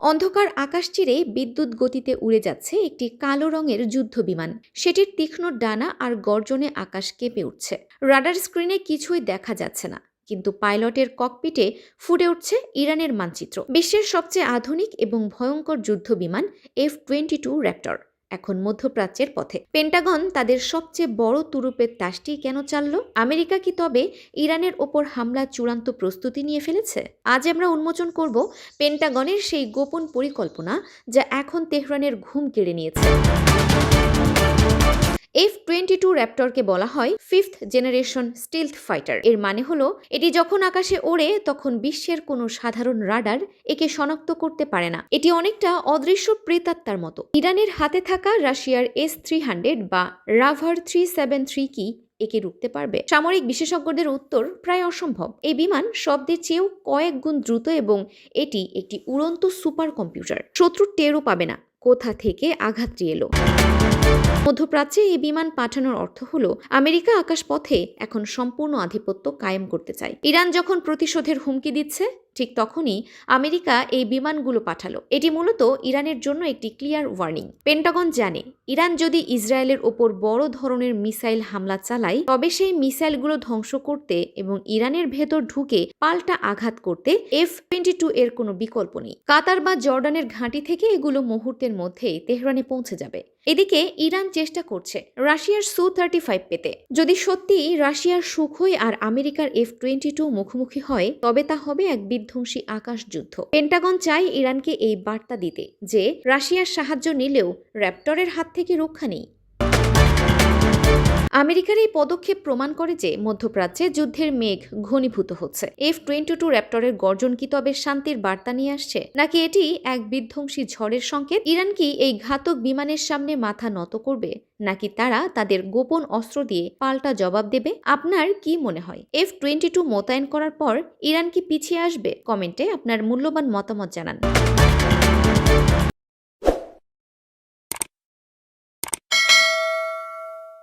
অন্ধকার আকাশ চিরে বিদ্যুৎ গতিতে উড়ে যাচ্ছে একটি কালো রঙের যুদ্ধ বিমান। সেটির তীক্ষ্ণ ডানা আর গর্জনে আকাশ কেঁপে উঠছে। রাডার স্ক্রিনে কিছুই দেখা যাচ্ছে না, কিন্তু পাইলটের ককপিটে ফুটে উঠছে ইরানের মানচিত্র। বিশ্বের সবচেয়ে আধুনিক এবং ভয়ঙ্কর যুদ্ধ বিমান F-22 র্যাপটর এখন মধ্যপ্রাচ্যের পথে। পেন্টাগন তাদের সবচেয়ে বড় তুরুপের তাসটি কেন চালল? আমেরিকা কি তবে ইরানের ওপর হামলার চূড়ান্ত প্রস্তুতি নিয়ে ফেলেছে? আজ আমরা উন্মোচন করব পেন্টাগনের সেই গোপন পরিকল্পনা যা এখন তেহরানের ঘুম কেড়ে নিয়েছে। F-22 র্যাপটরকে বলা হয় 5th জেনারেশন স্টিলথ ফাইটার। এর মানে হলো এটি যখন আকাশে ওড়ে তখন বিশ্বের কোনো সাধারণ রাডার একে শনাক্ত করতে পারে না। এটি অনেকটা অদৃশ্য প্রেতাত্মার মতো। ইরানের হাতে থাকা রাশিয়ার S-300 বা রাভার 373 কি একে রুখতে পারবে? সামরিক বিশেষজ্ঞদের উত্তর প্রায় অসম্ভব। এই বিমান শব্দের চেয়েও কয়েক গুণ দ্রুত এবং এটি একটি উড়ন্ত সুপার কম্পিউটার। শত্রু টেরও পাবে না কোথা থেকে আঘাতটি এলো। মধ্যপ্রাচ্যে এই বিমান পাঠানোর অর্থ হলো আমেরিকা আকাশপথে এখন সম্পূর্ণ আধিপত্য কায়েম করতে চায়। ইরান যখন প্রতিশোধের হুমকি দিচ্ছে, ঠিক তখনই আমেরিকা এই বিমানগুলো পাঠালো। এটি মূলত ইরানের জন্য একটি ক্লিয়ার ওয়ার্নিং। পেন্টাগন জানে ইরান যদি ইসরায়েলের ওপর বড় ধরনের মিসাইল হামলা চালায়, তবে সেই মিসাইলগুলো ধ্বংস করতে এবং ইরানের ভেতর ঢুকে পাল্টা আঘাত করতে F-22 এর কোনো বিকল্প নেই। কাতার বা জর্ডানের ঘাঁটি থেকে এগুলো মুহূর্তের মধ্যেই তেহরানে পৌঁছে যাবে। এদিকে ইরান চেষ্টা করছে রাশিয়ার Su-35 পেতে। যদি সত্যি রাশিয়ার সুখোই আর আমেরিকার F-22 মুখোমুখি হয়, তবে তা হবে এক বিধ্বংসী আকাশ যুদ্ধ। পেন্টাগন চায় ইরানকে এই বার্তা দিতে যে রাশিয়ার সাহায্য নিলেও র্যাপটরের হাত থেকে রক্ষা নেই। আমেরিকার এই পদক্ষেপ প্রমাণ করে যে মধ্যপ্রাচ্যে যুদ্ধের মেঘ ঘনীভূত হচ্ছে। F-22 র্যাপটরের গর্জন কি তবে শান্তির বার্তা নিয়ে আসছে, নাকি এটি এক বিধ্বংসী ঝড়ের সংকেত? ইরান কি এই ঘাতক বিমানের সামনে মাথা নত করবে, নাকি তারা তাদের গোপন অস্ত্র দিয়ে পাল্টা জবাব দেবে? আপনার কি মনে হয়, F-22 মোতায়েন করার পর ইরান কি পিছিয়ে আসবে? কমেন্টে আপনার মূল্যবান মতামত জানান।